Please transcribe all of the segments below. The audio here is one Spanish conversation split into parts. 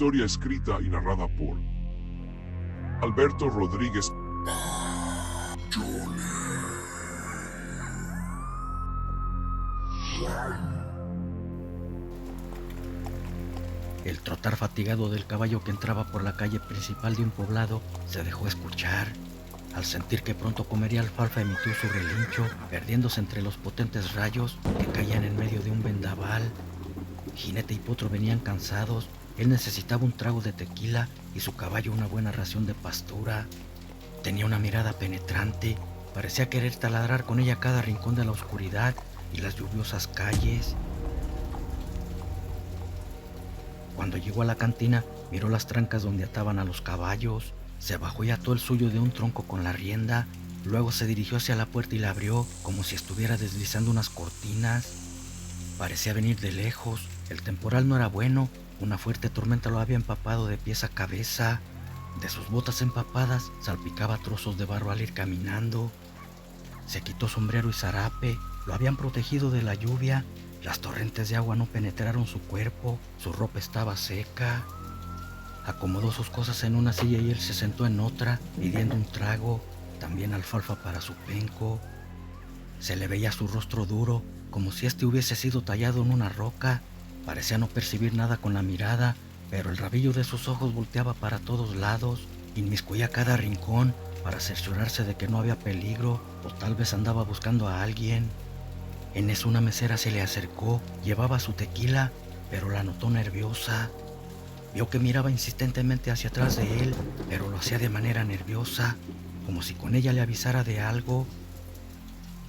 historia escrita y narrada por Alberto Rodríguez. El trotar fatigado del caballo que entraba por la calle principal de un poblado se dejó escuchar. Al sentir que pronto comería alfalfa, emitió su relincho, perdiéndose entre los potentes rayos que caían en medio de un vendaval. Jinete y potro venían cansados, él necesitaba un trago de tequila y su caballo una buena ración de pastura. Tenía una mirada penetrante, parecía querer taladrar con ella cada rincón de la oscuridad y las lluviosas calles. Cuando llegó a la cantina, miró las trancas donde ataban a los caballos, se bajó y ató el suyo de un tronco con la rienda, luego se dirigió hacia la puerta y la abrió como si estuviera deslizando unas cortinas. Parecía venir de lejos, el temporal no era bueno, una fuerte tormenta lo había empapado de pies a cabeza. De sus botas empapadas salpicaba trozos de barro al ir caminando. Se quitó sombrero y zarape, lo habían protegido de la lluvia. Las torrentes de agua no penetraron su cuerpo, su ropa estaba seca. Acomodó sus cosas en una silla y él se sentó en otra, pidiendo un trago, también alfalfa para su penco. Se le veía su rostro duro, como si este hubiese sido tallado en una roca. Parecía no percibir nada con la mirada, pero el rabillo de sus ojos volteaba para todos lados, inmiscuía cada rincón para cerciorarse de que no había peligro, o tal vez andaba buscando a alguien. En eso una mesera se le acercó, llevaba su tequila, pero la notó nerviosa. Vio que miraba insistentemente hacia atrás de él, pero lo hacía de manera nerviosa, como si con ella le avisara de algo.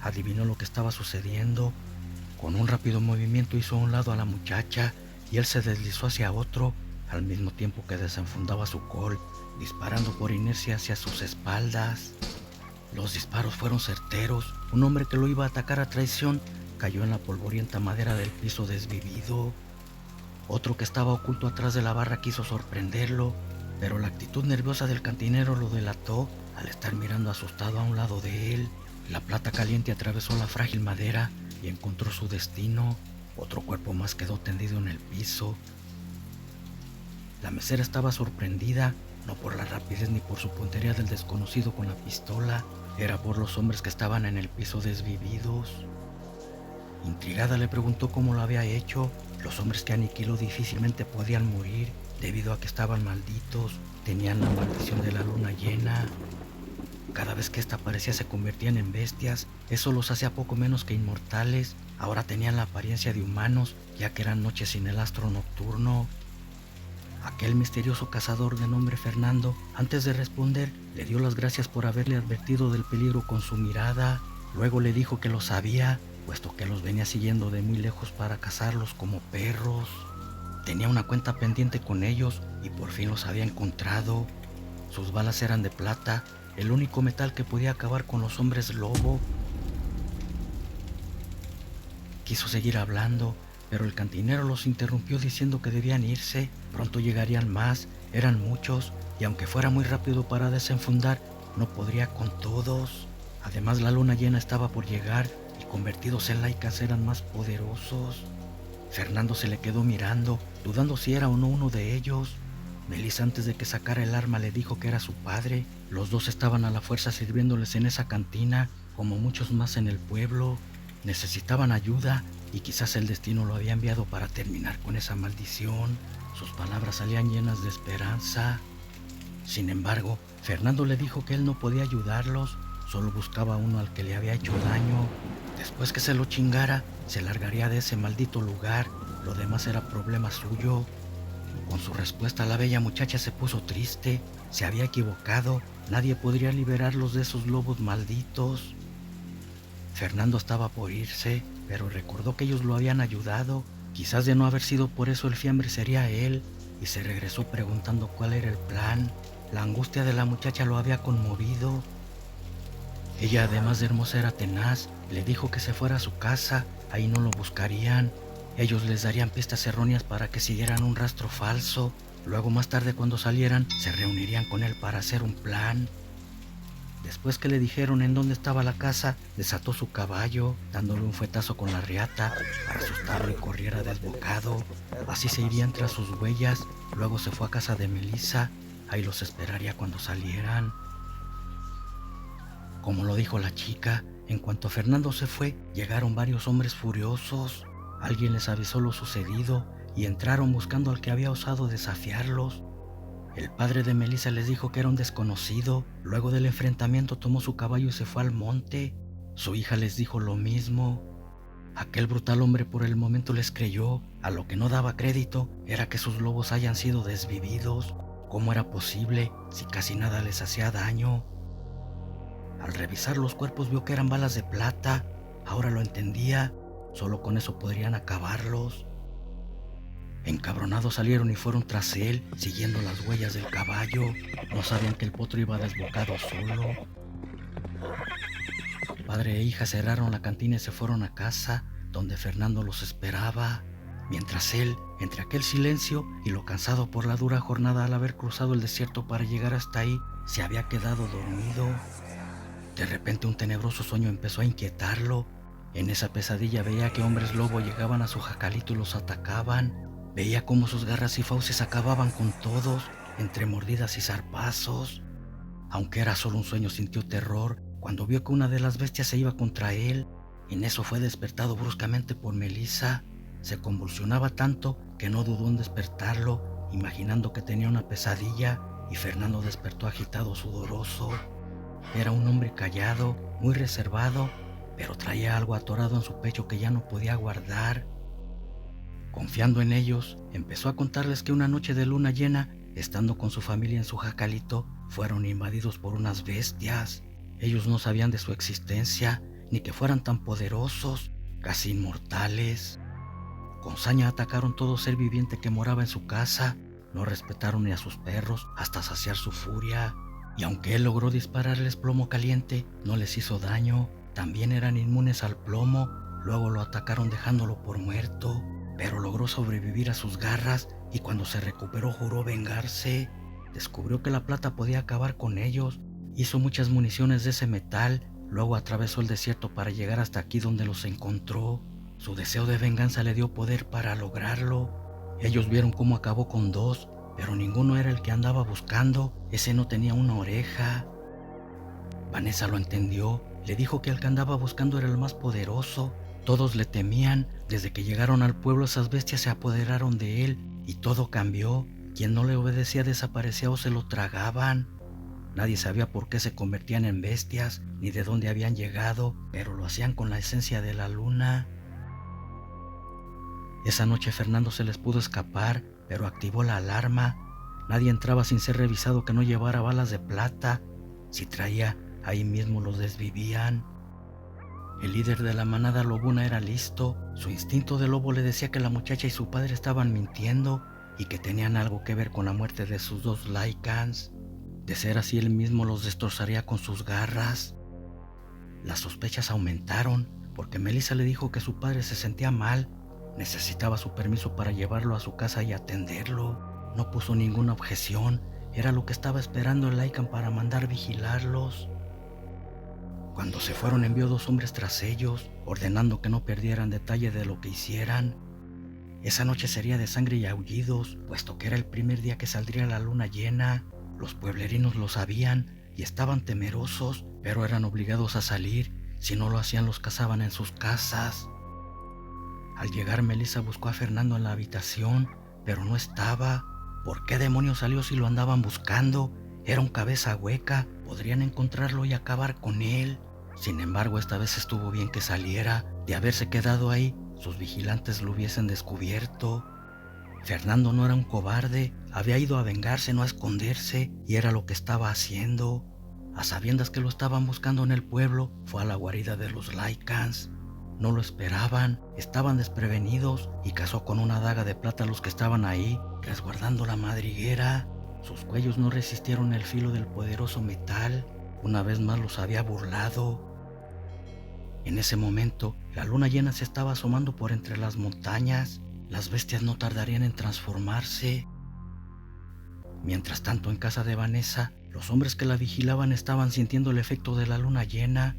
Adivinó lo que estaba sucediendo. Con un rápido movimiento hizo a un lado a la muchacha y él se deslizó hacia otro, al mismo tiempo que desenfundaba su col, disparando por inercia hacia sus espaldas. Los disparos fueron certeros. Un hombre que lo iba a atacar a traición cayó en la polvorienta madera del piso desvivido. Otro que estaba oculto atrás de la barra quiso sorprenderlo, pero la actitud nerviosa del cantinero lo delató al estar mirando asustado a un lado de él. La plata caliente atravesó la frágil madera y encontró su destino. Otro cuerpo más quedó tendido en el piso. La mesera estaba sorprendida, no por la rapidez ni por su puntería del desconocido con la pistola, era por los hombres que estaban en el piso desvividos. Intrigada le preguntó cómo lo había hecho. Los hombres que aniquiló difícilmente podían morir debido a que estaban malditos, tenían la maldición de la luna llena. Cada vez que esta aparecía se convertían en bestias, eso los hacía poco menos que inmortales. Ahora tenían la apariencia de humanos, ya que eran noches sin el astro nocturno. Aquel misterioso cazador de nombre Fernando, antes de responder, le dio las gracias por haberle advertido del peligro con su mirada. Luego le dijo que lo sabía, puesto que los venía siguiendo de muy lejos para cazarlos como perros. Tenía una cuenta pendiente con ellos y por fin los había encontrado. Sus balas eran de plata, el único metal que podía acabar con los hombres lobo. Quiso seguir hablando, pero el cantinero los interrumpió diciendo que debían irse. Pronto llegarían más, eran muchos, y aunque fuera muy rápido para desenfundar, no podría con todos. Además, la luna llena estaba por llegar y convertidos en laicas eran más poderosos. Fernando se le quedó mirando, dudando si era o no uno de ellos. Melissa, antes de que sacara el arma, le dijo que era su padre. Los dos estaban a la fuerza sirviéndoles en esa cantina, como muchos más en el pueblo. Necesitaban ayuda y quizás el destino lo había enviado para terminar con esa maldición. Sus palabras salían llenas de esperanza. Sin embargo, Fernando le dijo que él no podía ayudarlos, solo buscaba a uno al que le había hecho daño. Después que se lo chingara, se largaría de ese maldito lugar, lo demás era problema suyo. Con su respuesta, la bella muchacha se puso triste, se había equivocado, nadie podría liberarlos de esos lobos malditos. Fernando estaba por irse, pero recordó que ellos lo habían ayudado. Quizás de no haber sido por eso el fiambre sería él, y se regresó preguntando cuál era el plan. La angustia de la muchacha lo había conmovido. Ella, además de hermosa, era tenaz. Le dijo que se fuera a su casa, ahí no lo buscarían. Ellos les darían pistas erróneas para que siguieran un rastro falso. Luego, más tarde, cuando salieran, se reunirían con él para hacer un plan. Después que le dijeron en dónde estaba la casa, desató su caballo, dándole un fuetazo con la riata para asustarlo y corriera desbocado. Así se irían tras sus huellas. Luego se fue a casa de Melissa. Ahí los esperaría cuando salieran. Como lo dijo la chica, en cuanto Fernando se fue, llegaron varios hombres furiosos. Alguien les avisó lo sucedido y entraron buscando al que había osado desafiarlos. El padre de Melissa les dijo que era un desconocido. Luego del enfrentamiento tomó su caballo y se fue al monte. Su hija les dijo lo mismo. Aquel brutal hombre por el momento les creyó. A lo que no daba crédito era que sus lobos hayan sido desvividos. ¿Cómo era posible si casi nada les hacía daño? Al revisar los cuerpos vio que eran balas de plata. Ahora lo entendía. Solo con eso podrían acabarlos. Encabronados salieron y fueron tras él, siguiendo las huellas del caballo. No sabían que el potro iba desbocado solo. Padre e hija cerraron la cantina y se fueron a casa, donde Fernando los esperaba. Mientras él, entre aquel silencio y lo cansado por la dura jornada al haber cruzado el desierto para llegar hasta ahí, se había quedado dormido. De repente un tenebroso sueño empezó a inquietarlo. En esa pesadilla veía que hombres lobo llegaban a su jacalito y los atacaban. Veía cómo sus garras y fauces acababan con todos, entre mordidas y zarpazos. Aunque era solo un sueño, sintió terror cuando vio que una de las bestias se iba contra él. En eso fue despertado bruscamente por Melissa. Se convulsionaba tanto que no dudó en despertarlo, imaginando que tenía una pesadilla, y Fernando despertó agitado, sudoroso. Era un hombre callado, muy reservado, pero traía algo atorado en su pecho que ya no podía guardar. Confiando en ellos, empezó a contarles que una noche de luna llena, estando con su familia en su jacalito, fueron invadidos por unas bestias. Ellos no sabían de su existencia, ni que fueran tan poderosos, casi inmortales. Con saña atacaron todo ser viviente que moraba en su casa. No respetaron ni a sus perros hasta saciar su furia. Y aunque él logró dispararles plomo caliente, no les hizo daño. También eran inmunes al plomo. Luego lo atacaron dejándolo por muerto, pero logró sobrevivir a sus garras y cuando se recuperó juró vengarse. Descubrió que la plata podía acabar con ellos. Hizo muchas municiones de ese metal. Luego atravesó el desierto para llegar hasta aquí donde los encontró. Su deseo de venganza le dio poder para lograrlo. Ellos vieron cómo acabó con dos, pero ninguno era el que andaba buscando. Ese no tenía una oreja. Vanessa lo entendió. Le dijo que el que andaba buscando era el más poderoso. Todos le temían. Desde que llegaron al pueblo, esas bestias se apoderaron de él y todo cambió. Quien no le obedecía desaparecía o se lo tragaban. Nadie sabía por qué se convertían en bestias ni de dónde habían llegado, pero lo hacían con la esencia de la luna. Esa noche Fernando se les pudo escapar, pero activó la alarma. Nadie entraba sin ser revisado que no llevara balas de plata. Si traía, ahí mismo los desvivían. El líder de la manada lobuna era listo. Su instinto de lobo le decía que la muchacha y su padre estaban mintiendo y que tenían algo que ver con la muerte de sus dos lycans. De ser así, él mismo los destrozaría con sus garras. Las sospechas aumentaron porque Melissa le dijo que su padre se sentía mal. Necesitaba su permiso para llevarlo a su casa y atenderlo. No puso ninguna objeción. Era lo que estaba esperando el lycan para mandar vigilarlos. Cuando se fueron, envió 2 hombres tras ellos, ordenando que no perdieran detalle de lo que hicieran. Esa noche sería de sangre y aullidos, puesto que era el primer día que saldría la luna llena. Los pueblerinos lo sabían y estaban temerosos, pero eran obligados a salir. Si no lo hacían, los cazaban en sus casas. Al llegar, Melissa buscó a Fernando en la habitación, pero no estaba. ¿Por qué demonios salió si lo andaban buscando? Era un cabeza hueca, podrían encontrarlo y acabar con él. Sin embargo, esta vez estuvo bien que saliera. De haberse quedado ahí, sus vigilantes lo hubiesen descubierto. Fernando no era un cobarde, había ido a vengarse, no a esconderse, y era lo que estaba haciendo. A sabiendas que lo estaban buscando en el pueblo, fue a la guarida de los lycans. No lo esperaban, estaban desprevenidos y cazó con una daga de plata a los que estaban ahí, resguardando la madriguera. Sus cuellos no resistieron el filo del poderoso metal. Una vez más los había burlado. En ese momento, la luna llena se estaba asomando por entre las montañas. Las bestias no tardarían en transformarse. Mientras tanto, en casa de Vanessa, Los hombres que la vigilaban estaban sintiendo el efecto de la luna llena.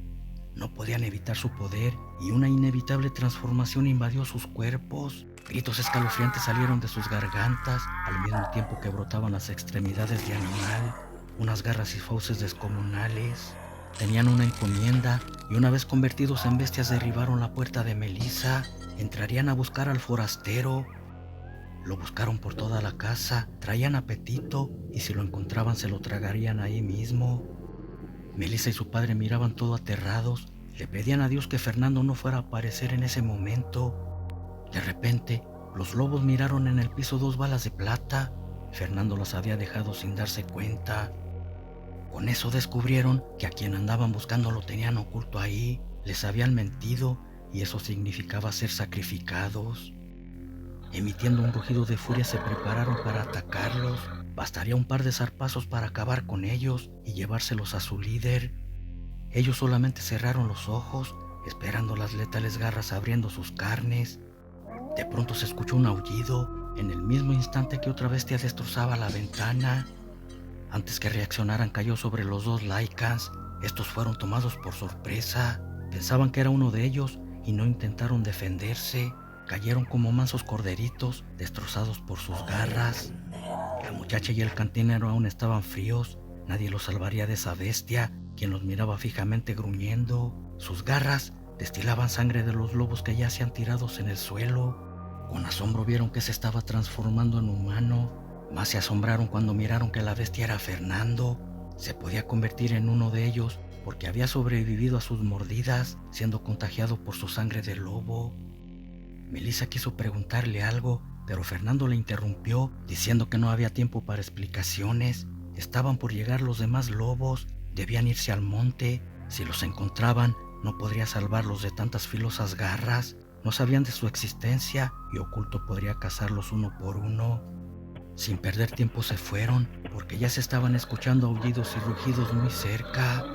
No podían evitar su poder y una inevitable transformación invadió sus cuerpos. Gritos escalofriantes salieron de sus gargantas, al mismo tiempo que brotaban las extremidades de animal, unas garras y fauces descomunales. Tenían una encomienda y una vez convertidos en bestias derribaron la puerta de Melissa. Entrarían a buscar al forastero. Lo buscaron por toda la casa, traían apetito y si lo encontraban se lo tragarían ahí mismo. Melissa y su padre miraban todo aterrados, le pedían a Dios que Fernando no fuera a aparecer en ese momento. De repente, los lobos miraron en el piso 2 balas de plata. Fernando las había dejado sin darse cuenta. Con eso descubrieron que a quien andaban buscando lo tenían oculto ahí, les habían mentido y eso significaba ser sacrificados. Emitiendo un rugido de furia se prepararon para atacarlos. Bastaría un par de zarpazos para acabar con ellos y llevárselos a su líder. Ellos solamente cerraron los ojos, esperando las letales garras abriendo sus carnes. De pronto se escuchó un aullido, en el mismo instante que otra bestia destrozaba la ventana. Antes que reaccionaran cayó sobre los 2 Lycans. Estos fueron tomados por sorpresa. Pensaban que era uno de ellos y no intentaron defenderse. Cayeron como mansos corderitos, destrozados por sus garras. La muchacha y el cantinero aún estaban fríos. Nadie los salvaría de esa bestia, quien los miraba fijamente gruñendo. Sus garras destilaban sangre de los lobos que yacían tirados en el suelo. Con asombro vieron que se estaba transformando en humano. Más se asombraron cuando miraron que la bestia era Fernando. Se podía convertir en uno de ellos porque había sobrevivido a sus mordidas, siendo contagiado por su sangre de lobo. Melissa quiso preguntarle algo, pero Fernando le interrumpió, diciendo que no había tiempo para explicaciones. Estaban por llegar los demás lobos, debían irse al monte. Si los encontraban, no podría salvarlos de tantas filosas garras. No sabían de su existencia y Oculto podría cazarlos uno por uno. Sin perder tiempo se fueron, porque ya se estaban escuchando aullidos y rugidos muy cerca.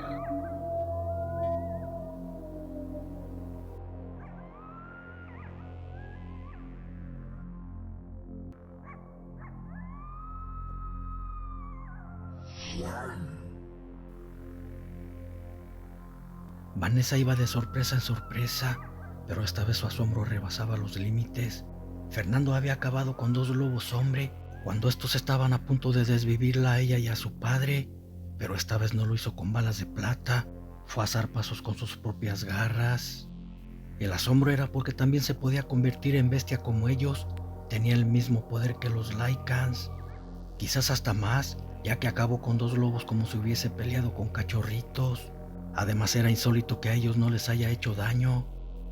Vanessa iba de sorpresa en sorpresa, pero esta vez su asombro rebasaba los límites. Fernando había acabado con 2 lobos hombre cuando estos estaban a punto de desvivirla a ella y a su padre, pero esta vez no lo hizo con balas de plata, fue a zarpazos con sus propias garras. El asombro era porque también se podía convertir en bestia como ellos, tenía el mismo poder que los Lycans, quizás hasta más, ya que acabó con 2 lobos como si hubiese peleado con cachorritos. Además era insólito que a ellos no les haya hecho daño.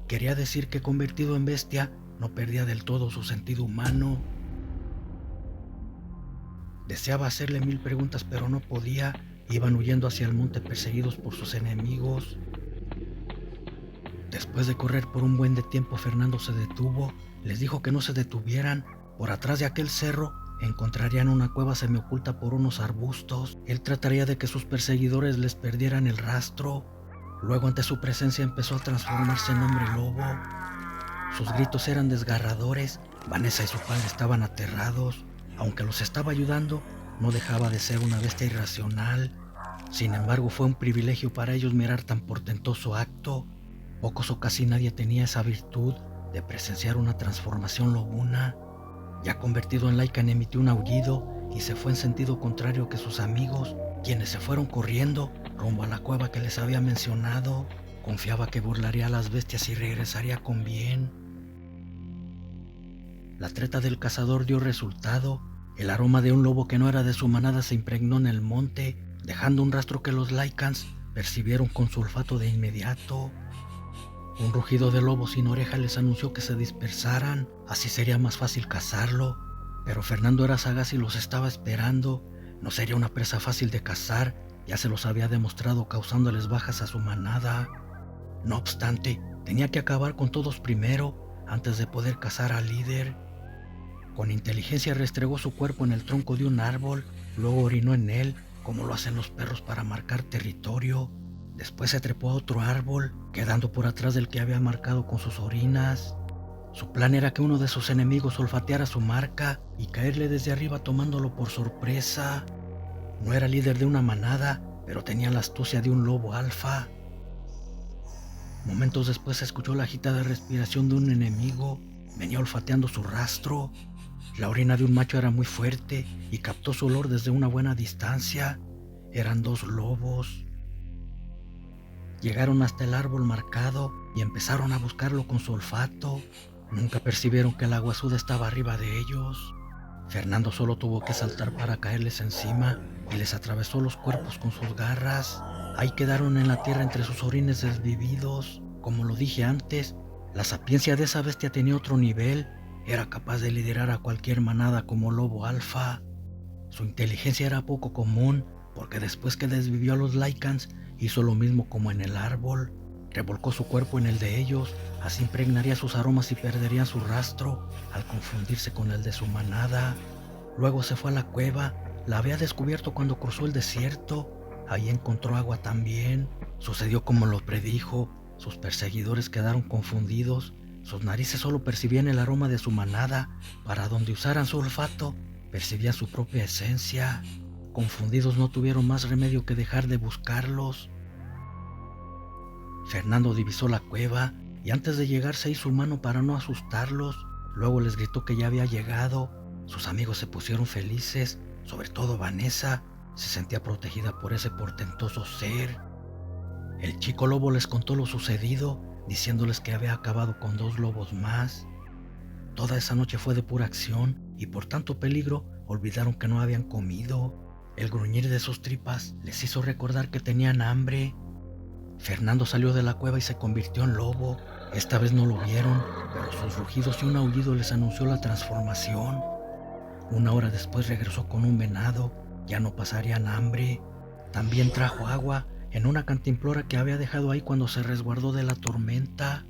Quería decir que convertido en bestia no perdía del todo su sentido humano. Deseaba hacerle 1000 preguntas pero no podía. Iban huyendo hacia el monte perseguidos por sus enemigos. Después de correr por un buen de tiempo, Fernando se detuvo. Les dijo que no se detuvieran. Por atrás de aquel cerro encontrarían una cueva semioculta por unos arbustos. Él trataría de que sus perseguidores les perdieran el rastro. Luego, ante su presencia, empezó a transformarse en hombre lobo. Sus gritos eran desgarradores. Vanessa y su padre estaban aterrados. Aunque los estaba ayudando, no dejaba de ser una bestia irracional. Sin embargo, fue un privilegio para ellos mirar tan portentoso acto. Pocos o casi nadie tenía esa virtud de presenciar una transformación lobuna. Ya convertido en Lycan, emitió un aullido y se fue en sentido contrario que sus amigos, quienes se fueron corriendo rumbo a la cueva que les había mencionado. Confiaba que burlaría a las bestias y regresaría con bien. La treta del cazador dio resultado. El aroma de un lobo que no era de su manada se impregnó en el monte, dejando un rastro que los Lycans percibieron con su olfato de inmediato. Un rugido de lobo sin oreja les anunció que se dispersaran, así sería más fácil cazarlo. Pero Fernando era sagaz y los estaba esperando. No sería una presa fácil de cazar, ya se los había demostrado causándoles bajas a su manada. No obstante, tenía que acabar con todos primero, antes de poder cazar al líder. Con inteligencia restregó su cuerpo en el tronco de un árbol, luego orinó en él, como lo hacen los perros para marcar territorio. Después se trepó a otro árbol, quedando por atrás del que había marcado con sus orinas. Su plan era que uno de sus enemigos olfateara su marca y caerle desde arriba tomándolo por sorpresa. No era líder de una manada, pero tenía la astucia de un lobo alfa. Momentos después se escuchó la agitada respiración de un enemigo. Venía olfateando su rastro. La orina de un macho era muy fuerte y captó su olor desde una buena distancia. Eran 2 lobos. Llegaron hasta el árbol marcado y empezaron a buscarlo con su olfato. Nunca percibieron que el aguazuda estaba arriba de ellos. Fernando solo tuvo que saltar para caerles encima y les atravesó los cuerpos con sus garras. Ahí quedaron en la tierra entre sus orines desvividos. Como lo dije antes, la sapiencia de esa bestia tenía otro nivel. Era capaz de liderar a cualquier manada como lobo alfa. Su inteligencia era poco común, porque después que desvivió a los Lycans, hizo lo mismo como en el árbol. Revolcó su cuerpo en el de ellos, así impregnaría sus aromas y perderían su rastro al confundirse con el de su manada. Luego se fue a la cueva, la había descubierto cuando cruzó el desierto. Ahí encontró agua también. Sucedió como lo predijo. Sus perseguidores quedaron confundidos. Sus narices solo percibían el aroma de su manada. Para donde usaran su olfato, percibían su propia esencia. Confundidos, no tuvieron más remedio que dejar de buscarlos. Fernando divisó la cueva y antes de llegar se hizo humano para no asustarlos. Luego les gritó que ya había llegado. Sus amigos se pusieron felices, sobre todo Vanessa. Se sentía protegida por ese portentoso ser. El chico lobo les contó lo sucedido, diciéndoles que había acabado con 2 lobos más. Toda esa noche fue de pura acción y por tanto peligro olvidaron que no habían comido. El gruñir de sus tripas les hizo recordar que tenían hambre. Fernando salió de la cueva y se convirtió en lobo. Esta vez no lo vieron, pero sus rugidos y un aullido les anunció la transformación. 1 hora después regresó con un venado. Ya no pasarían hambre. También trajo agua en una cantimplora que había dejado ahí cuando se resguardó de la tormenta.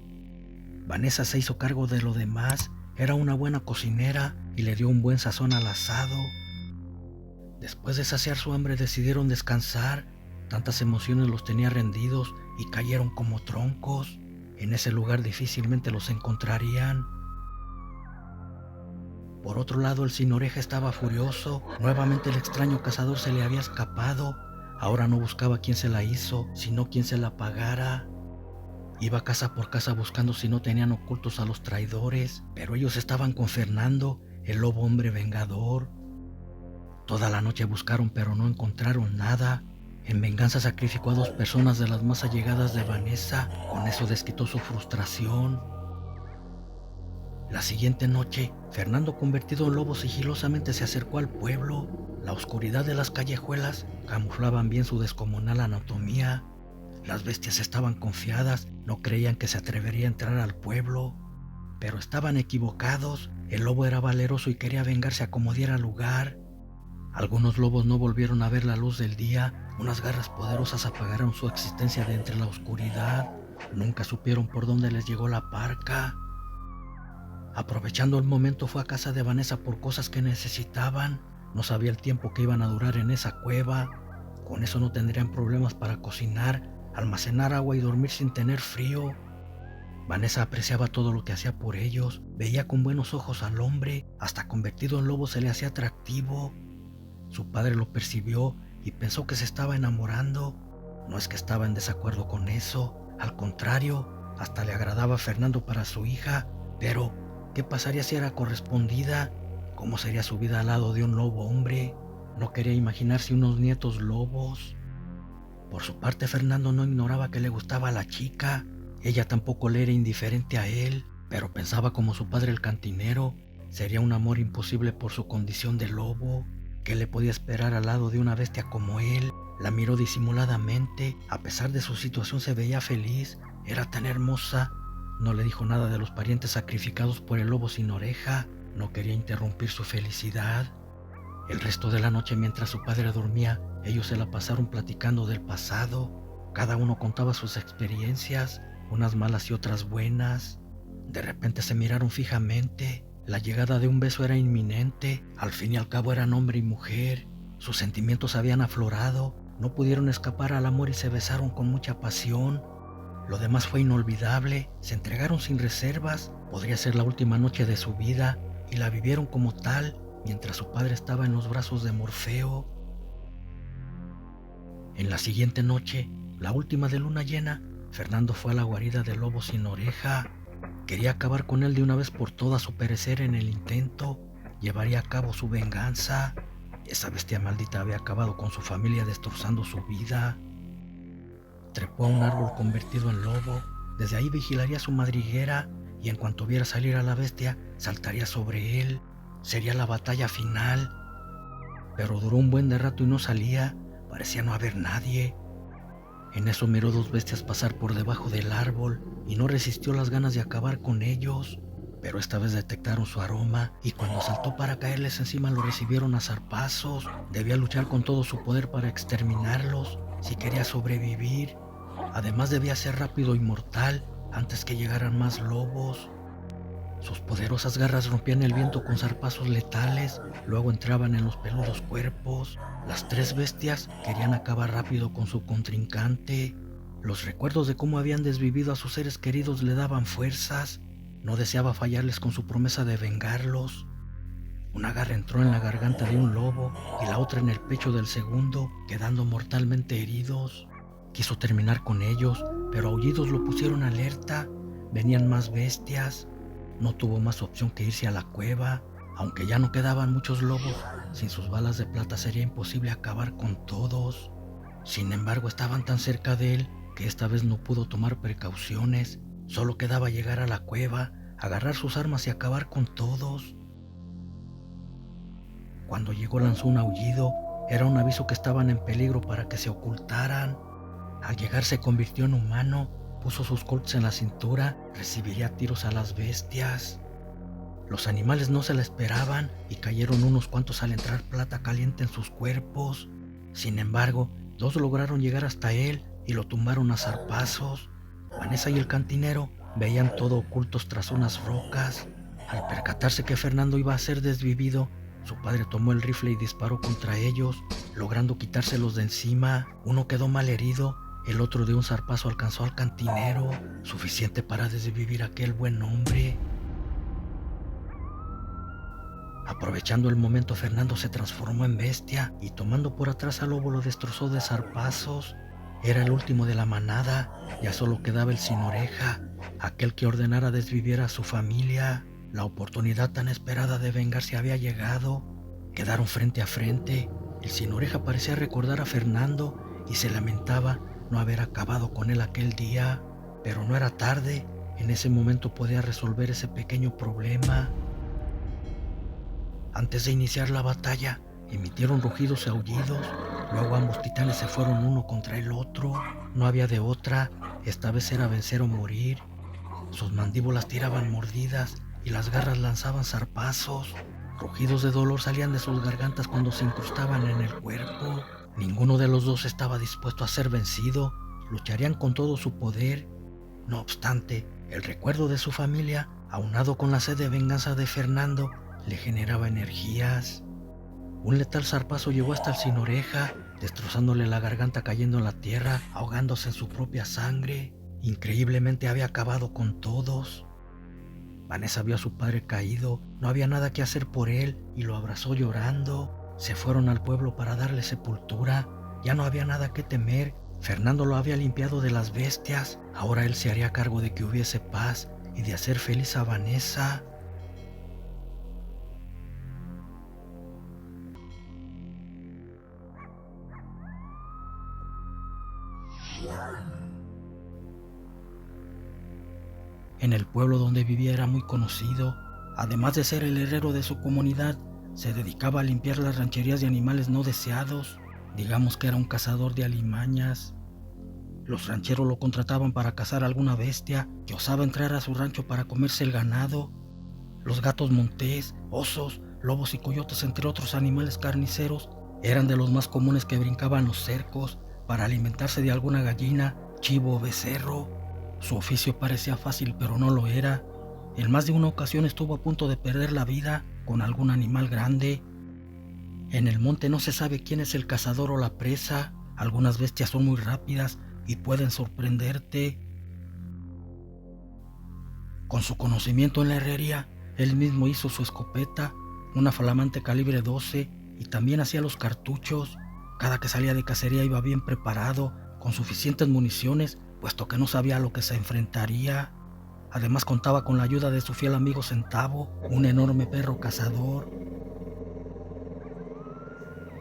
Vanessa se hizo cargo de lo demás. Era una buena cocinera y le dio un buen sazón al asado. Después de saciar su hambre decidieron descansar. Tantas emociones los tenía rendidos y cayeron como troncos. En ese lugar difícilmente los encontrarían. Por otro lado, el sin oreja estaba furioso. Nuevamente el extraño cazador se le había escapado. Ahora no buscaba quién se la hizo, sino quién se la pagara. Iba casa por casa buscando si no tenían ocultos a los traidores, pero ellos estaban con Fernando, el lobo hombre vengador. Toda la noche buscaron, pero no encontraron nada. En venganza sacrificó a 2 personas de las más allegadas de Vanessa. Con eso desquitó su frustración. La siguiente noche, Fernando, convertido en lobo, sigilosamente se acercó al pueblo. La oscuridad de las callejuelas camuflaban bien su descomunal anatomía. Las bestias estaban confiadas, no creían que se atrevería a entrar al pueblo. Pero estaban equivocados. El lobo era valeroso y quería vengarse a como diera lugar. Algunos lobos no volvieron a ver la luz del día. Unas garras poderosas apagaron su existencia de entre la oscuridad. Nunca supieron por dónde les llegó la parca. Aprovechando el momento, fue a casa de Vanessa por cosas que necesitaban. No sabía el tiempo que iban a durar en esa cueva. Con eso no tendrían problemas para cocinar, almacenar agua y dormir sin tener frío. Vanessa apreciaba todo lo que hacía por ellos. Veía con buenos ojos al hombre. Hasta convertido en lobo se le hacía atractivo. Su padre lo percibió y pensó que se estaba enamorando. No es que estaba en desacuerdo con eso. Al contrario, hasta le agradaba a Fernando para su hija. Pero, ¿qué pasaría si era correspondida? ¿Cómo sería su vida al lado de un lobo hombre? No quería imaginarse unos nietos lobos. Por su parte, Fernando no ignoraba que le gustaba a la chica. Ella tampoco le era indiferente a él, pero pensaba como su padre el cantinero. Sería un amor imposible por su condición de lobo. ¿Qué le podía esperar al lado de una bestia como él? La miró disimuladamente. A pesar de su situación se veía feliz. Era tan hermosa. No le dijo nada de los parientes sacrificados por el lobo sin oreja. No quería interrumpir su felicidad. El resto de la noche, mientras su padre dormía, ellos se la pasaron platicando del pasado. Cada uno contaba sus experiencias, unas malas y otras buenas. De repente se miraron fijamente. La llegada de un beso era inminente. Al fin y al cabo eran hombre y mujer. Sus sentimientos habían aflorado. No pudieron escapar al amor y se besaron con mucha pasión. Lo demás fue inolvidable. Se entregaron sin reservas. Podría ser la última noche de su vida y la vivieron como tal, mientras su padre estaba en los brazos de Morfeo. En la siguiente noche, la última de luna llena, Fernando fue a la guarida del lobo sin oreja. Quería acabar con él de una vez por todas o perecer en el intento. Llevaría a cabo su venganza. Esa bestia maldita había acabado con su familia, destrozando su vida. Trepó a un árbol convertido en lobo. Desde ahí vigilaría su madriguera y en cuanto viera salir a la bestia, saltaría sobre él. Sería la batalla final. Pero duró un buen de rato y no salía. Parecía no haber nadie. En eso miró dos bestias pasar por debajo del árbol y no resistió las ganas de acabar con ellos. Pero esta vez detectaron su aroma y cuando saltó para caerles encima lo recibieron a zarpazos. Debía luchar con todo su poder para exterminarlos si quería sobrevivir. Además debía ser rápido y mortal antes que llegaran más lobos. Sus poderosas garras rompían el viento con zarpazos letales, luego entraban en los peludos cuerpos. Las tres bestias querían acabar rápido con su contrincante. Los recuerdos de cómo habían desvivido a sus seres queridos le daban fuerzas. No deseaba fallarles con su promesa de vengarlos. Una garra entró en la garganta de un lobo y la otra en el pecho del segundo, quedando mortalmente heridos. Quiso terminar con ellos, pero aullidos lo pusieron alerta. Venían más bestias. No tuvo más opción que irse a la cueva. Aunque ya no quedaban muchos lobos, sin sus balas de plata sería imposible acabar con todos. Sin embargo, estaban tan cerca de él que esta vez no pudo tomar precauciones. Solo quedaba llegar a la cueva, agarrar sus armas y acabar con todos. Cuando llegó lanzó un aullido. Era un aviso que estaban en peligro para que se ocultaran. Al llegar se convirtió en humano, puso sus Colts en la cintura, recibiría tiros a las bestias. Los animales no se la esperaban y cayeron unos cuantos al entrar plata caliente en sus cuerpos. Sin embargo, dos lograron llegar hasta él y lo tumbaron a zarpazos. Vanessa y el cantinero veían todo ocultos tras unas rocas. Al percatarse que Fernando iba a ser desvivido, su padre tomó el rifle y disparó contra ellos, logrando quitárselos de encima. Uno quedó mal herido, el otro de un zarpazo alcanzó al cantinero, suficiente para desvivir a aquel buen hombre. Aprovechando el momento, Fernando se transformó en bestia y tomando por atrás al lobo lo destrozó de zarpazos. Era el último de la manada, ya solo quedaba el sin oreja, aquel que ordenara desvivir a su familia. La oportunidad tan esperada de vengarse había llegado. Quedaron frente a frente. El sin oreja parecía recordar a Fernando y se lamentaba no haber acabado con él aquel día. Pero no era tarde, en ese momento podía resolver ese pequeño problema. Antes de iniciar la batalla, emitieron rugidos y aullidos. Luego ambos titanes se fueron uno contra el otro. No había de otra, esta vez era vencer o morir. Sus mandíbulas tiraban mordidas y las garras lanzaban zarpazos. Rugidos de dolor salían de sus gargantas cuando se incrustaban en el cuerpo. Ninguno de los dos estaba dispuesto a ser vencido. Lucharían con todo su poder. No obstante, el recuerdo de su familia, aunado con la sed de venganza de Fernando, le generaba energías. Un letal zarpazo llegó hasta el sin oreja, destrozándole la garganta, cayendo en la tierra, ahogándose en su propia sangre. Increíblemente había acabado con todos. Vanessa vio a su padre caído, no había nada que hacer por él y lo abrazó llorando. Se fueron al pueblo para darle sepultura, ya no había nada que temer. Fernando lo había limpiado de las bestias, ahora él se haría cargo de que hubiese paz y de hacer feliz a Vanessa. En el pueblo donde vivía era muy conocido. Además de ser el herrero de su comunidad, se dedicaba a limpiar las rancherías de animales no deseados. Digamos que era un cazador de alimañas. Los rancheros lo contrataban para cazar alguna bestia que osaba entrar a su rancho para comerse el ganado. Los gatos montés, osos, lobos y coyotes, entre otros animales carniceros, eran de los más comunes que brincaban los cercos para alimentarse de alguna gallina, chivo o becerro. Su oficio parecía fácil, pero no lo era. En más de una ocasión estuvo a punto de perder la vida con algún animal grande. En el monte no se sabe quién es el cazador o la presa. Algunas bestias son muy rápidas y pueden sorprenderte. Con su conocimiento en la herrería, él mismo hizo su escopeta, una flamante calibre 12, y también hacía los cartuchos. Cada que salía de cacería iba bien preparado, con suficientes municiones, puesto que no sabía a lo que se enfrentaría. Además contaba con la ayuda de su fiel amigo Centavo, un enorme perro cazador.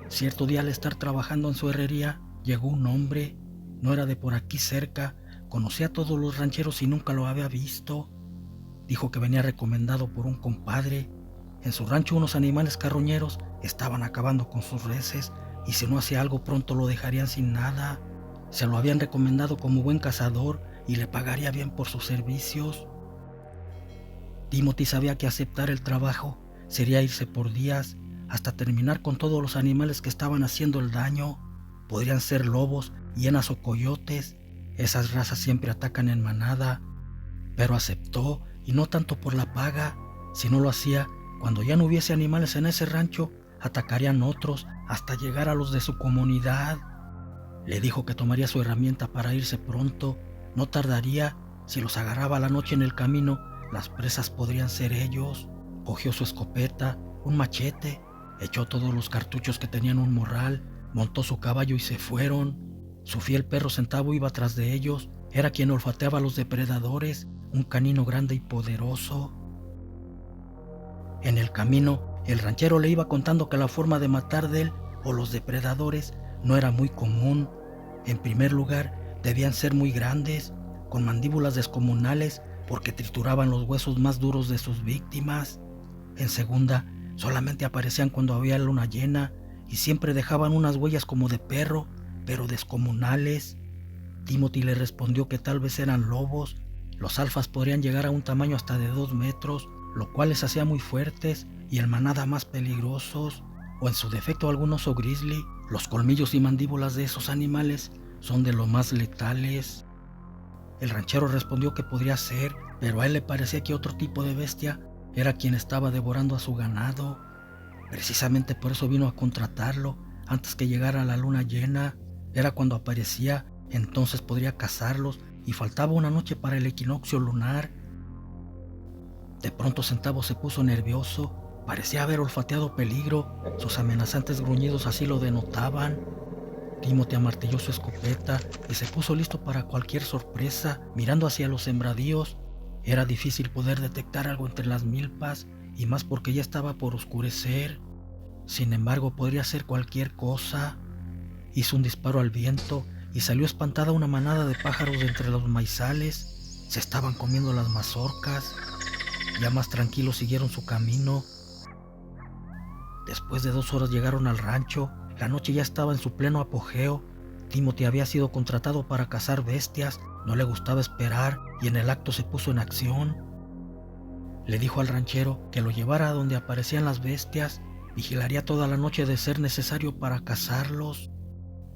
Cierto día, al estar trabajando en su herrería, llegó un hombre. No era de por aquí cerca, conocía a todos los rancheros y nunca lo había visto. Dijo que venía recomendado por un compadre. En su rancho unos animales carroñeros estaban acabando con sus reses y si no hacía algo pronto lo dejarían sin nada. Se lo habían recomendado como buen cazador y le pagaría bien por sus servicios. Timothy sabía que aceptar el trabajo sería irse por días hasta terminar con todos los animales que estaban haciendo el daño. Podrían ser lobos, hienas o coyotes. Esas razas siempre atacan en manada. Pero aceptó, y no tanto por la paga. Si no lo hacía, cuando ya no hubiese animales en ese rancho, atacarían otros hasta llegar a los de su comunidad. Le dijo que tomaría su herramienta para irse pronto. No tardaría. Si los agarraba a la noche en el camino, las presas podrían ser ellos. Cogió su escopeta, un machete, echó todos los cartuchos que tenían un morral, montó su caballo y se fueron. Su fiel perro Centavo iba tras de ellos. Era quien olfateaba a los depredadores, un canino grande y poderoso. En el camino, el ranchero le iba contando que la forma de matar de él o los depredadores no era muy común. En primer lugar, debían ser muy grandes, con mandíbulas descomunales porque trituraban los huesos más duros de sus víctimas. En segunda, solamente aparecían cuando había luna llena y siempre dejaban unas huellas como de perro, pero descomunales. Timothy le respondió que tal vez eran lobos. Los alfas podrían llegar a un tamaño hasta de 2 metros, lo cual les hacía muy fuertes y en manada más peligrosos, o en su defecto algún oso grizzly. Los colmillos y mandíbulas de esos animales son de lo más letales. El ranchero respondió que podría ser, pero a él le parecía que otro tipo de bestia era quien estaba devorando a su ganado. Precisamente por eso vino a contratarlo antes que llegara la luna llena. Era cuando aparecía, entonces podría cazarlos y faltaba una noche para el equinoccio lunar. De pronto Centavo se puso nervioso, parecía haber olfateado peligro, sus amenazantes gruñidos así lo denotaban. Timothy amartilló su escopeta y se puso listo para cualquier sorpresa, mirando hacia los sembradíos. Era difícil poder detectar algo entre las milpas, y más porque ya estaba por oscurecer. Sin embargo, podría ser cualquier cosa. Hizo un disparo al viento y salió espantada una manada de pájaros de entre los maizales. Se estaban comiendo las mazorcas. Ya más tranquilos siguieron su camino. Después de 2 horas llegaron al rancho. La noche ya estaba en su pleno apogeo. Timothy había sido contratado para cazar bestias, no le gustaba esperar y en el acto se puso en acción. Le dijo al ranchero que lo llevara a donde aparecían las bestias, vigilaría toda la noche de ser necesario para cazarlos.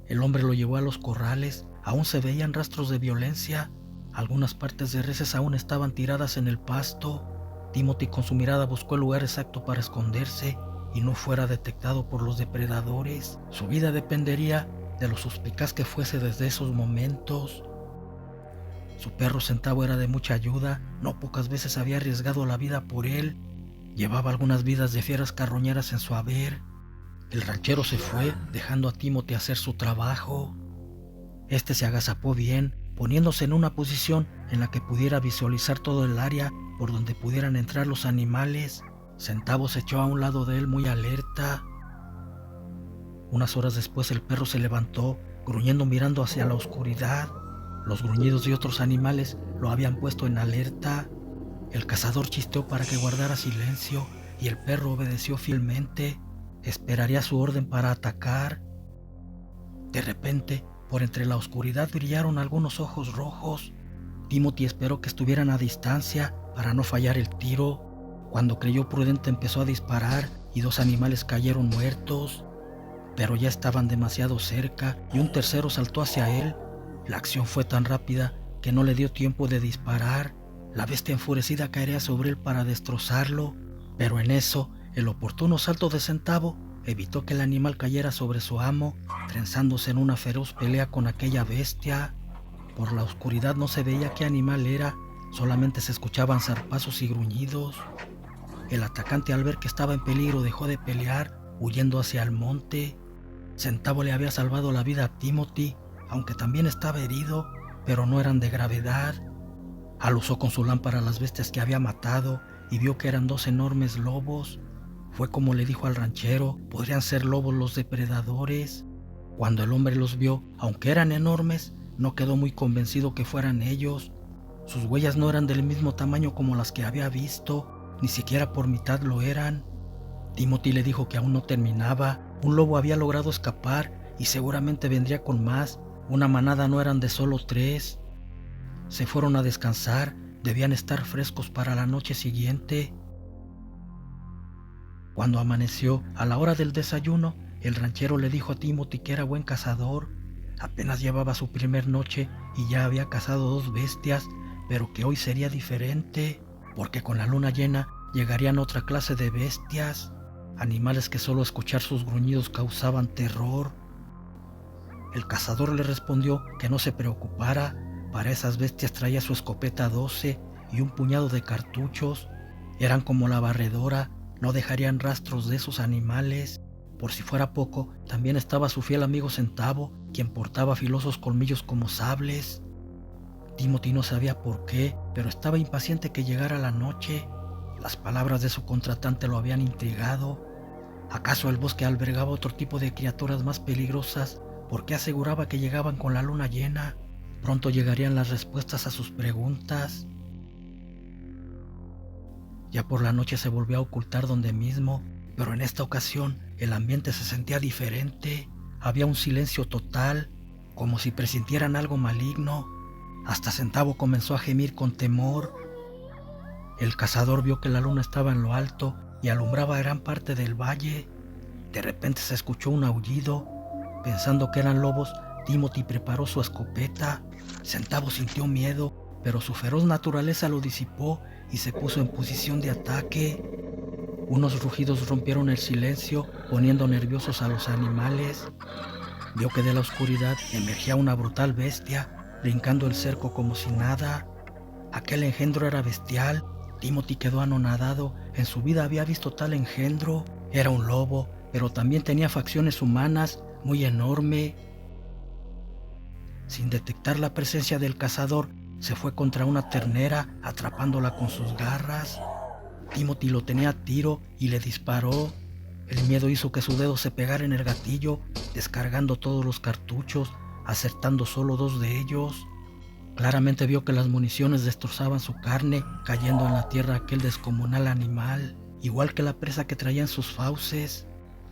El hombre lo llevó a los corrales, aún se veían rastros de violencia, algunas partes de reses aún estaban tiradas en el pasto. Timothy con su mirada buscó el lugar exacto para esconderse y no fuera detectado por los depredadores. Su vida dependería de lo suspicaz que fuese desde esos momentos. Su perro Centavo era de mucha ayuda, no pocas veces había arriesgado la vida por él. Llevaba algunas vidas de fieras carroñeras en su haber. El ranchero se fue, dejando a Timothy hacer su trabajo. Este se agazapó bien, poniéndose en una posición en la que pudiera visualizar todo el área por donde pudieran entrar los animales. Centavo se echó a un lado de él muy alerta. Unas horas después el perro se levantó, gruñendo mirando hacia la oscuridad. Los gruñidos de otros animales lo habían puesto en alerta. El cazador chisteó para que guardara silencio y el perro obedeció fielmente. Esperaría su orden para atacar. De repente, por entre la oscuridad brillaron algunos ojos rojos. Timothy esperó que estuvieran a distancia para no fallar el tiro. Cuando creyó prudente empezó a disparar y 2 animales cayeron muertos. Pero ya estaban demasiado cerca y un tercero saltó hacia él. La acción fue tan rápida que no le dio tiempo de disparar. La bestia enfurecida caería sobre él para destrozarlo, pero en eso, el oportuno salto de Centavo evitó que el animal cayera sobre su amo, trenzándose en una feroz pelea con aquella bestia. Por la oscuridad no se veía qué animal era, solamente se escuchaban zarpazos y gruñidos. El atacante, al ver que estaba en peligro, dejó de pelear, huyendo hacia el monte. Centavo le había salvado la vida a Timothy, aunque también estaba herido, pero no eran de gravedad. Alusó con su lámpara las bestias que había matado y vio que eran 2 enormes lobos. Fue como le dijo al ranchero, podrían ser lobos los depredadores. Cuando el hombre los vio, aunque eran enormes, no quedó muy convencido que fueran ellos. Sus huellas no eran del mismo tamaño como las que había visto, ni siquiera por mitad lo eran. Timothy le dijo que aún no terminaba, un lobo había logrado escapar y seguramente vendría con más. Una manada no eran de solo 3. Se fueron a descansar, debían estar frescos para la noche siguiente. Cuando amaneció, a la hora del desayuno, el ranchero le dijo a Timothy que era buen cazador. Apenas llevaba su primer noche y ya había cazado 2 bestias, pero que hoy sería diferente, porque con la luna llena llegarían otra clase de bestias, animales que solo escuchar sus gruñidos causaban terror. El cazador le respondió que no se preocupara, para esas bestias traía su escopeta 12 y un puñado de cartuchos. Eran como la barredora, no dejarían rastros de esos animales. Por si fuera poco, también estaba su fiel amigo Centavo, quien portaba filosos colmillos como sables. Timothy no sabía por qué, pero estaba impaciente que llegara la noche. Las palabras de su contratante lo habían intrigado. ¿Acaso el bosque albergaba otro tipo de criaturas más peligrosas? ¿Por qué aseguraba que llegaban con la luna llena? Pronto llegarían las respuestas a sus preguntas. Ya por la noche se volvió a ocultar donde mismo, pero en esta ocasión el ambiente se sentía diferente. Había un silencio total, como si presintieran algo maligno. Hasta Centavo comenzó a gemir con temor. El cazador vio que la luna estaba en lo alto y alumbraba gran parte del valle. De repente se escuchó un aullido. Pensando que eran lobos, Timothy preparó su escopeta. Centavo sintió miedo, pero su feroz naturaleza lo disipó y se puso en posición de ataque. Unos rugidos rompieron el silencio, poniendo nerviosos a los animales. Vio que de la oscuridad emergía una brutal bestia, brincando el cerco como si nada. Aquel engendro era bestial. Timothy quedó anonadado. En su vida había visto tal engendro. Era un lobo, pero también tenía facciones humanas, muy enorme. Sin detectar la presencia del cazador, se fue contra una ternera, atrapándola con sus garras. Timothy lo tenía a tiro y le disparó. El miedo hizo que su dedo se pegara en el gatillo, descargando todos los cartuchos, acertando solo 2 de ellos. Claramente vio que las municiones destrozaban su carne, cayendo en la tierra aquel descomunal animal, igual que la presa que traía en sus fauces.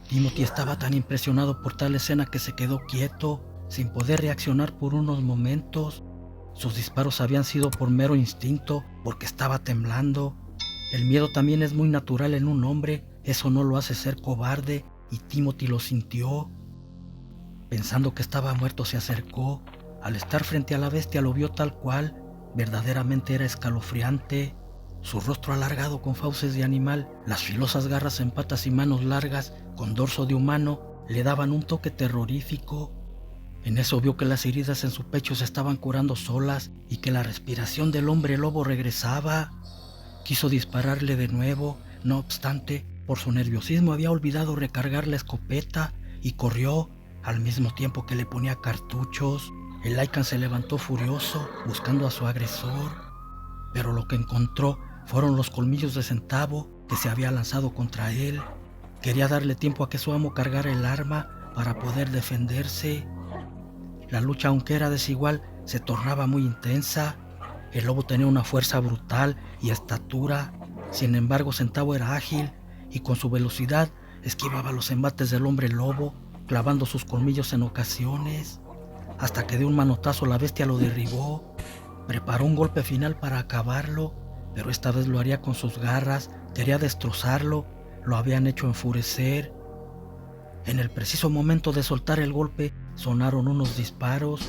Timothy estaba tan impresionado por tal escena que se quedó quieto, sin poder reaccionar por unos momentos. Sus disparos habían sido por mero instinto, porque estaba temblando. El miedo también es muy natural en un hombre, eso no lo hace ser cobarde, y Timothy lo sintió. Pensando que estaba muerto, se acercó. Al estar frente a la bestia lo vio tal cual, verdaderamente era escalofriante. Su rostro alargado con fauces de animal, las filosas garras en patas y manos largas con dorso de humano le daban un toque terrorífico. En eso vio que las heridas en su pecho se estaban curando solas y que la respiración del hombre lobo regresaba. Quiso dispararle de nuevo, no obstante, por su nerviosismo había olvidado recargar la escopeta y corrió, al mismo tiempo que le ponía cartuchos. El Lycan se levantó furioso, buscando a su agresor, pero lo que encontró fueron los colmillos de Centavo, que se había lanzado contra él. Quería darle tiempo a que su amo cargara el arma para poder defenderse. La lucha, aunque era desigual, se tornaba muy intensa. El lobo tenía una fuerza brutal y estatura. Sin embargo, Centavo era ágil y con su velocidad esquivaba los embates del hombre lobo, clavando sus colmillos en ocasiones, hasta que de un manotazo la bestia lo derribó. Preparó un golpe final para acabarlo, pero esta vez lo haría con sus garras. Quería destrozarlo, lo habían hecho enfurecer. En el preciso momento de soltar el golpe, sonaron unos disparos.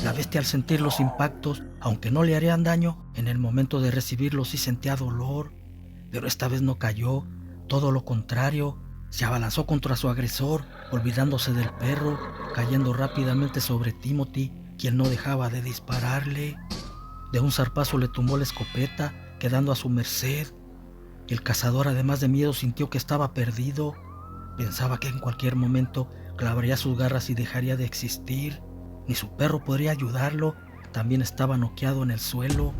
La bestia, al sentir los impactos, aunque no le harían daño, en el momento de recibirlos sí sentía dolor, pero esta vez no cayó, todo lo contrario, se abalanzó contra su agresor, olvidándose del perro, cayendo rápidamente sobre Timothy, quien no dejaba de dispararle. De un zarpazo le tumbó la escopeta, quedando a su merced. El cazador, además de miedo, sintió que estaba perdido. Pensaba que en cualquier momento clavaría sus garras y dejaría de existir. Ni su perro podría ayudarlo, también estaba noqueado en el suelo.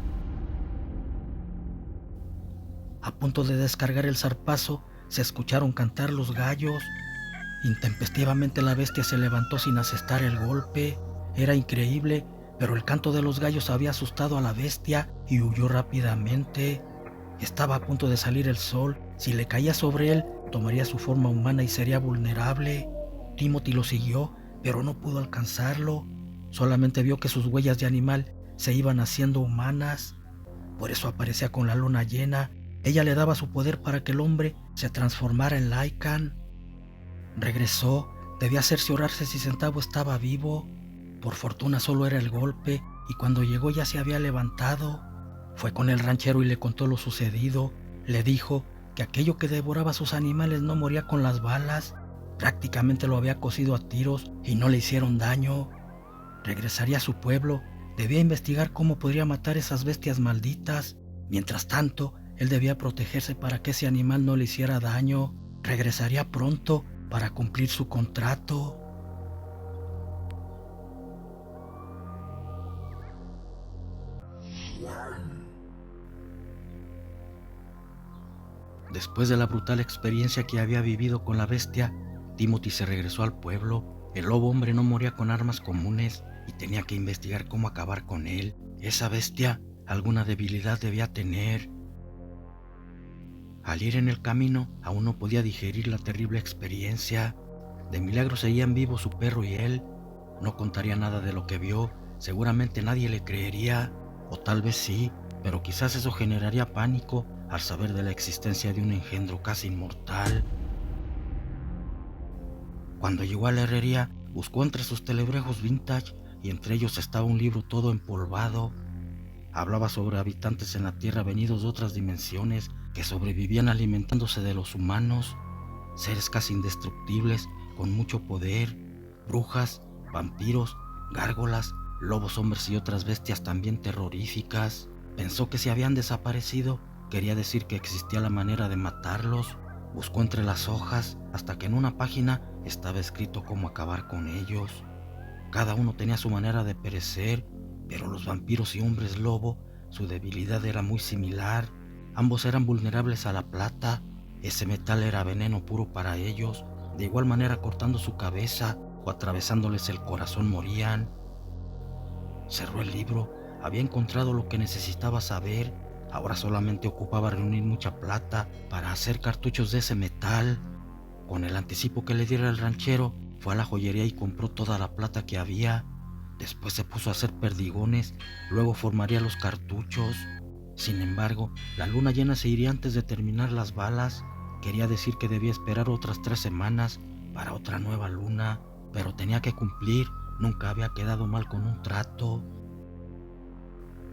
A punto de descargar el zarpazo, se escucharon cantar los gallos. Intempestivamente la bestia se levantó sin asestar el golpe. Era increíble, pero el canto de los gallos había asustado a la bestia y huyó rápidamente. Estaba a punto de salir el sol. Si le caía sobre él, tomaría su forma humana y sería vulnerable. Timothy lo siguió, pero no pudo alcanzarlo. Solamente vio que sus huellas de animal se iban haciendo humanas. Por eso aparecía con la luna llena. Ella le daba su poder para que el hombre se transformara en Lycan. Regresó. Debía cerciorarse si Centavo estaba vivo. Por fortuna solo era el golpe, y cuando llegó ya se había levantado. Fue con el ranchero y le contó lo sucedido. Le dijo que aquello que devoraba a sus animales no moría con las balas. Prácticamente lo había cosido a tiros y no le hicieron daño. Regresaría a su pueblo. Debía investigar cómo podría matar esas bestias malditas. Mientras tanto, él debía protegerse para que ese animal no le hiciera daño. Regresaría pronto para cumplir su contrato. Después de la brutal experiencia que había vivido con la bestia, Timothy se regresó al pueblo. El lobo hombre no moría con armas comunes y tenía que investigar cómo acabar con él. Esa bestia alguna debilidad debía tener. Al ir en el camino, aún no podía digerir la terrible experiencia. De milagro seguían vivos su perro y él. No contaría nada de lo que vio. Seguramente nadie le creería, o tal vez sí, pero quizás eso generaría pánico al saber de la existencia de un engendro casi inmortal. Cuando llegó a la herrería, buscó entre sus telebrejos vintage y entre ellos estaba un libro todo empolvado. Hablaba sobre habitantes en la Tierra venidos de otras dimensiones que sobrevivían alimentándose de los humanos, seres casi indestructibles con mucho poder, brujas, vampiros, gárgolas, lobos hombres y otras bestias también terroríficas. Pensó que si habían desaparecido, quería decir que existía la manera de matarlos. Buscó entre las hojas hasta que en una página estaba escrito cómo acabar con ellos. Cada uno tenía su manera de perecer, pero los vampiros y hombres lobo, su debilidad era muy similar. Ambos eran vulnerables a la plata. Ese metal era veneno puro para ellos. De igual manera, cortando su cabeza o atravesándoles el corazón morían. Cerró el libro. Había encontrado lo que necesitaba saber. Ahora solamente ocupaba reunir mucha plata para hacer cartuchos de ese metal. Con el anticipo que le diera el ranchero, fue a la joyería y compró toda la plata que había. Después se puso a hacer perdigones, luego formaría los cartuchos. Sin embargo, la luna llena se iría antes de terminar las balas. Quería decir que debía esperar otras 3 semanas para otra nueva luna, pero tenía que cumplir. Nunca había quedado mal con un trato.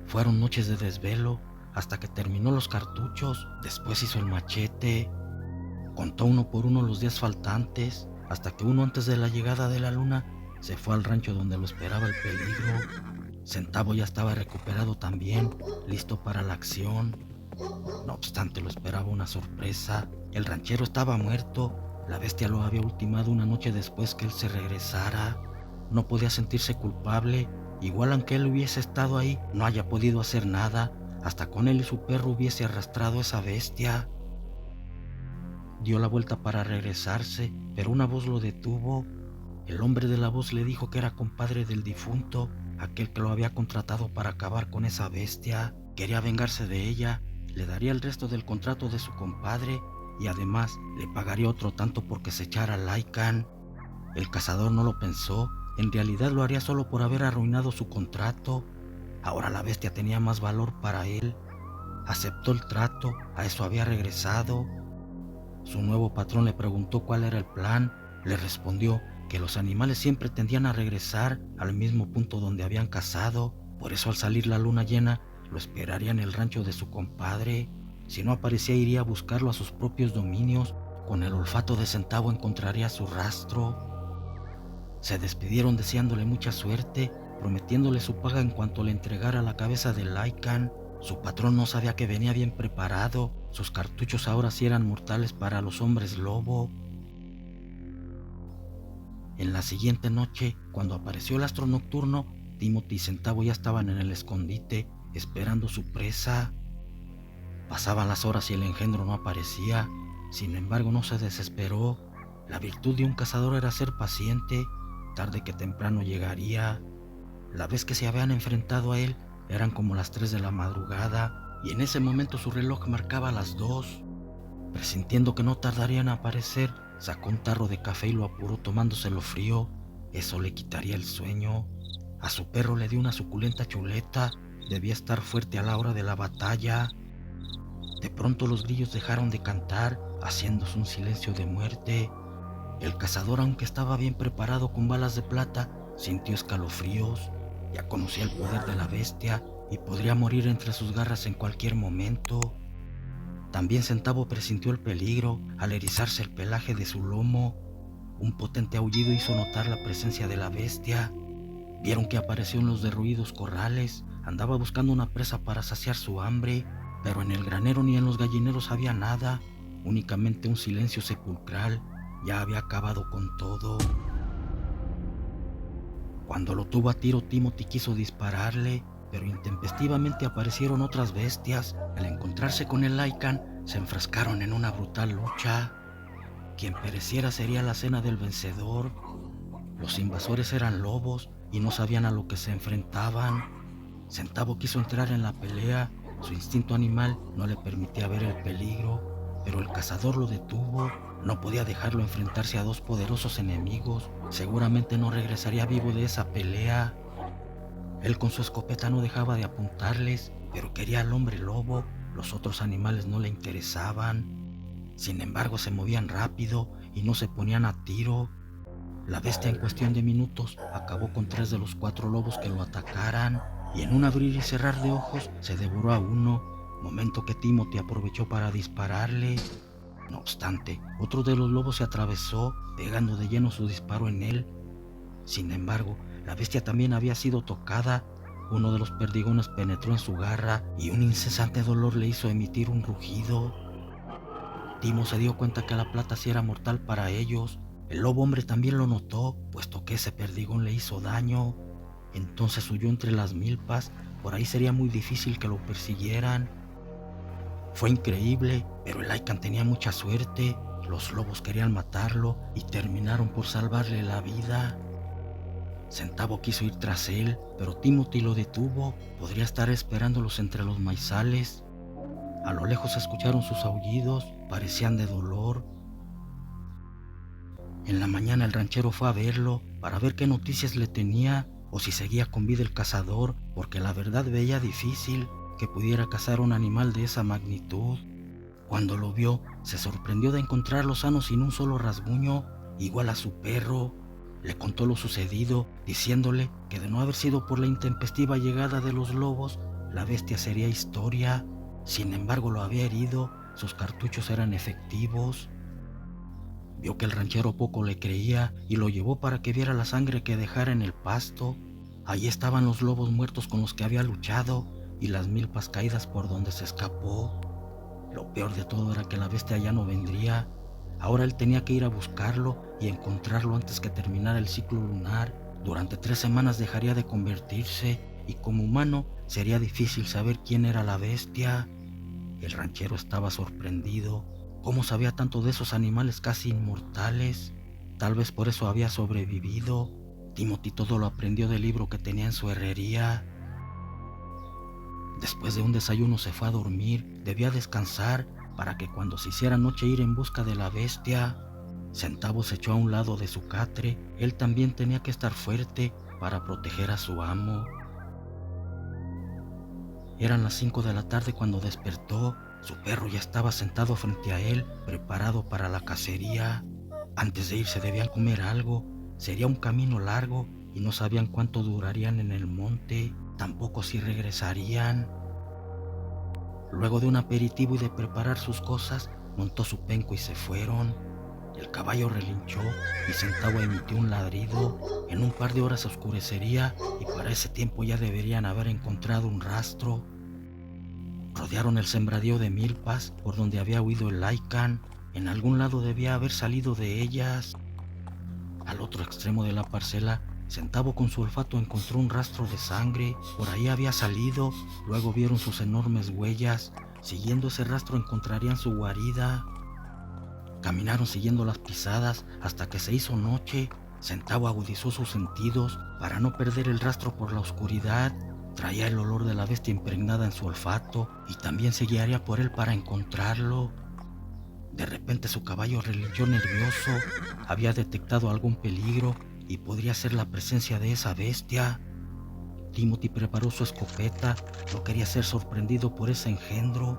Fueron noches de desvelo hasta que terminó los cartuchos. Después hizo el machete. Contó uno por uno los días faltantes, hasta que uno antes de la llegada de la luna se fue al rancho donde lo esperaba el peligro. Centavo ya estaba recuperado también, listo para la acción. No obstante, lo esperaba una sorpresa. El ranchero estaba muerto. La bestia lo había ultimado una noche después que él se regresara. No podía sentirse culpable. Igual aunque él hubiese estado ahí, no haya podido hacer nada. Hasta con él y su perro hubiese arrastrado a esa bestia. Dio la vuelta para regresarse, pero una voz lo detuvo. El hombre de la voz le dijo que era compadre del difunto, aquel que lo había contratado para acabar con esa bestia. Quería vengarse de ella, le daría el resto del contrato de su compadre y además le pagaría otro tanto porque se echara Lycan. El cazador no lo pensó, en realidad lo haría solo por haber arruinado su contrato. Ahora la bestia tenía más valor para él. Aceptó el trato, a eso había regresado. Su nuevo patrón le preguntó cuál era el plan. Le respondió que los animales siempre tendían a regresar al mismo punto donde habían cazado. Por eso al salir la luna llena, lo esperaría en el rancho de su compadre. Si no aparecía, iría a buscarlo a sus propios dominios. Con el olfato de Centavo encontraría su rastro. Se despidieron deseándole mucha suerte, prometiéndole su paga en cuanto le entregara la cabeza de Lycan. Su patrón no sabía que venía bien preparado. Sus cartuchos ahora sí eran mortales para los hombres lobo. En la siguiente noche, cuando apareció el astro nocturno, Timothy y Centavo ya estaban en el escondite, esperando su presa. Pasaban las horas y el engendro no aparecía. Sin embargo, no se desesperó. La virtud de un cazador era ser paciente. Tarde que temprano llegaría. La vez que se habían enfrentado a él, eran como las 3 de la madrugada, y en ese momento su reloj marcaba las 2. Presintiendo que no tardarían en aparecer, sacó un tarro de café y lo apuró tomándoselo frío. Eso le quitaría el sueño. A su perro le dio una suculenta chuleta. Debía estar fuerte a la hora de la batalla. De pronto los grillos dejaron de cantar, haciéndose un silencio de muerte. El cazador, aunque estaba bien preparado con balas de plata, sintió escalofríos. Ya conocía el poder de la bestia y podría morir entre sus garras en cualquier momento. También Centavo presintió el peligro al erizarse el pelaje de su lomo. Un potente aullido hizo notar la presencia de la bestia. Vieron que apareció en los derruidos corrales. Andaba buscando una presa para saciar su hambre, pero en el granero ni en los gallineros había nada, únicamente un silencio sepulcral. Ya había acabado con todo. Cuando lo tuvo a tiro, Timothy quiso dispararle, pero intempestivamente aparecieron otras bestias. Al encontrarse con el Lycan, se enfrascaron en una brutal lucha. Quien pereciera sería la cena del vencedor. Los invasores eran lobos y no sabían a lo que se enfrentaban. Centavo quiso entrar en la pelea. Su instinto animal no le permitía ver el peligro, pero el cazador lo detuvo. No podía dejarlo enfrentarse a 2 poderosos enemigos. Seguramente no regresaría vivo de esa pelea. Él con su escopeta no dejaba de apuntarles, pero quería al hombre lobo. Los otros animales no le interesaban. Sin embargo, se movían rápido y no se ponían a tiro. La bestia en cuestión de minutos acabó con 3 de los 4 lobos que lo atacaran, y en un abrir y cerrar de ojos se devoró a uno, momento que Timothy aprovechó para dispararle. No obstante, otro de los lobos se atravesó, pegando de lleno su disparo en él. Sin embargo, la bestia también había sido tocada. Uno de los perdigones penetró en su garra y un incesante dolor le hizo emitir un rugido. Timo se dio cuenta que la plata sí era mortal para ellos. El lobo hombre también lo notó, puesto que ese perdigón le hizo daño. Entonces huyó entre las milpas. Por ahí sería muy difícil que lo persiguieran. Fue increíble, pero el Lycan tenía mucha suerte. Los lobos querían matarlo y terminaron por salvarle la vida. Centavo quiso ir tras él, pero Timothy lo detuvo. Podría estar esperándolos entre los maizales. A lo lejos se escucharon sus aullidos, parecían de dolor. En la mañana el ranchero fue a verlo para ver qué noticias le tenía o si seguía con vida el cazador, porque la verdad veía difícil que pudiera cazar un animal de esa magnitud. Cuando lo vio, se sorprendió de encontrarlo sano sin un solo rasguño, igual a su perro. Le contó lo sucedido, diciéndole que de no haber sido por la intempestiva llegada de los lobos, la bestia sería historia. Sin embargo, lo había herido, sus cartuchos eran efectivos. Vio que el ranchero poco le creía y lo llevó para que viera la sangre que dejara en el pasto. Allí estaban los lobos muertos con los que había luchado y las milpas caídas por donde se escapó. Lo peor de todo era que la bestia ya no vendría. Ahora él tenía que ir a buscarlo y encontrarlo antes que terminara el ciclo lunar. Durante 3 semanas dejaría de convertirse y como humano sería difícil saber quién era la bestia. El ranchero estaba sorprendido. ¿Cómo sabía tanto de esos animales casi inmortales? Tal vez por eso había sobrevivido. Timothy todo lo aprendió del libro que tenía en su herrería. Después de un desayuno se fue a dormir. Debía descansar para que cuando se hiciera noche ir en busca de la bestia. Centavo se echó a un lado de su catre. Él también tenía que estar fuerte para proteger a su amo. Eran las 5 de la tarde cuando despertó. Su perro ya estaba sentado frente a él, preparado para la cacería. Antes de irse debían comer algo. Sería un camino largo y no sabían cuánto durarían en el monte, tampoco si regresarían. Luego de un aperitivo y de preparar sus cosas, montó su penco y se fueron. El caballo relinchó y Centavo emitió un ladrido. En un par de horas oscurecería y para ese tiempo ya deberían haber encontrado un rastro. Rodearon el sembradío de milpas por donde había huido el Lycan. En algún lado debía haber salido de ellas. Al otro extremo de la parcela, Centavo con su olfato encontró un rastro de sangre. Por ahí había salido. Luego vieron sus enormes huellas. Siguiendo ese rastro encontrarían su guarida. Caminaron siguiendo las pisadas hasta que se hizo noche. Centavo agudizó sus sentidos para no perder el rastro por la oscuridad. Traía el olor de la bestia impregnada en su olfato y también se guiaría por él para encontrarlo. De repente su caballo relinchó nervioso. Había detectado algún peligro y podría ser la presencia de esa bestia. Timothy preparó su escopeta. No quería ser sorprendido por ese engendro.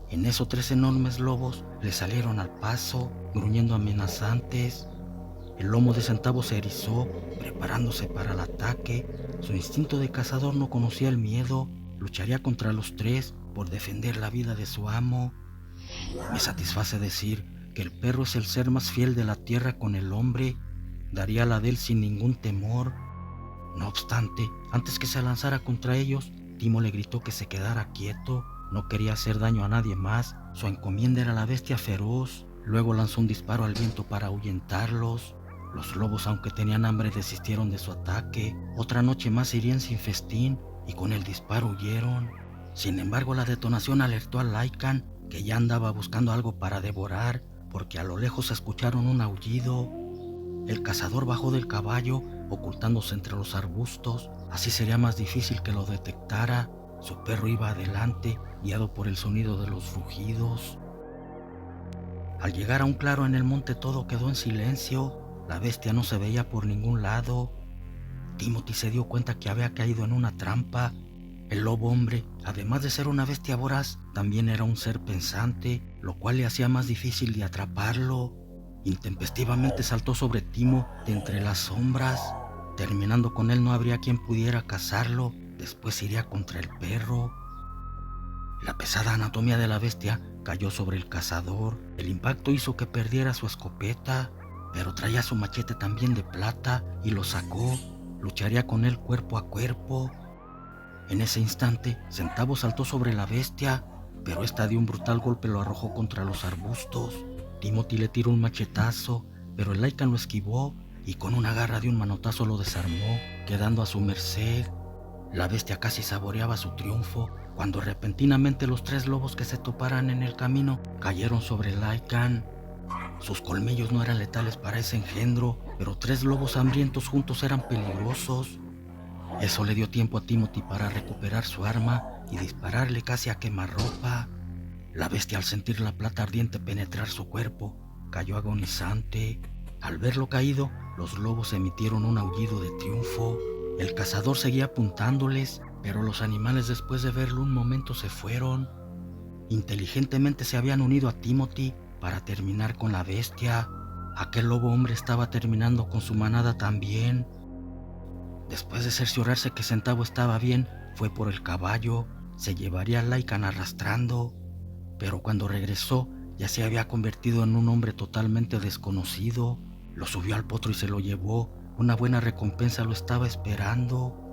En eso 3 enormes lobos le salieron al paso, gruñendo amenazantes. El lomo de Centavo se erizó, preparándose para el ataque. Su instinto de cazador no conocía el miedo. Lucharía contra los 3 por defender la vida de su amo. Me satisface decir que el perro es el ser más fiel de la tierra con el hombre. Daría la de él sin ningún temor. No obstante, antes que se lanzara contra ellos, Timo le gritó que se quedara quieto. No quería hacer daño a nadie más. Su encomienda era la bestia feroz. Luego lanzó un disparo al viento para ahuyentarlos. Los lobos, aunque tenían hambre, desistieron de su ataque. Otra noche más irían sin festín y con el disparo huyeron. Sin embargo, la detonación alertó a Lycan, que ya andaba buscando algo para devorar, porque a lo lejos escucharon un aullido. El cazador bajó del caballo, ocultándose entre los arbustos. Así sería más difícil que lo detectara. Su perro iba adelante, guiado por el sonido de los rugidos. Al llegar a un claro en el monte, todo quedó en silencio. La bestia no se veía por ningún lado. Timothy se dio cuenta que había caído en una trampa. El lobo hombre, además de ser una bestia voraz, también era un ser pensante, lo cual le hacía más difícil de atraparlo. Intempestivamente saltó sobre Timo de entre las sombras. Terminando con él, no habría quien pudiera cazarlo. Después iría contra el perro. La pesada anatomía de la bestia cayó sobre el cazador. El impacto hizo que perdiera su escopeta, pero traía su machete también de plata y lo sacó. Lucharía con él cuerpo a cuerpo. En ese instante, Centavo saltó sobre la bestia, pero esta de un brutal golpe lo arrojó contra los arbustos. Timothy le tiró un machetazo, pero el Lycan lo esquivó y con una garra de un manotazo lo desarmó, quedando a su merced. La bestia casi saboreaba su triunfo cuando repentinamente los 3 lobos que se toparan en el camino cayeron sobre el Lycan. Sus colmillos no eran letales para ese engendro, pero 3 lobos hambrientos juntos eran peligrosos. Eso le dio tiempo a Timothy para recuperar su arma y dispararle casi a quemarropa. La bestia, al sentir la plata ardiente penetrar su cuerpo, cayó agonizante. Al verlo caído, los lobos emitieron un aullido de triunfo. El cazador seguía apuntándoles, pero los animales, después de verlo un momento, se fueron. Inteligentemente se habían unido a Timothy para terminar con la bestia. Aquel lobo hombre estaba terminando con su manada también. Después de cerciorarse que Centavo estaba bien, fue por el caballo. Se llevaría a Lycan arrastrando, pero cuando regresó ya se había convertido en un hombre totalmente desconocido. Lo subió al potro y se lo llevó. Una buena recompensa lo estaba esperando.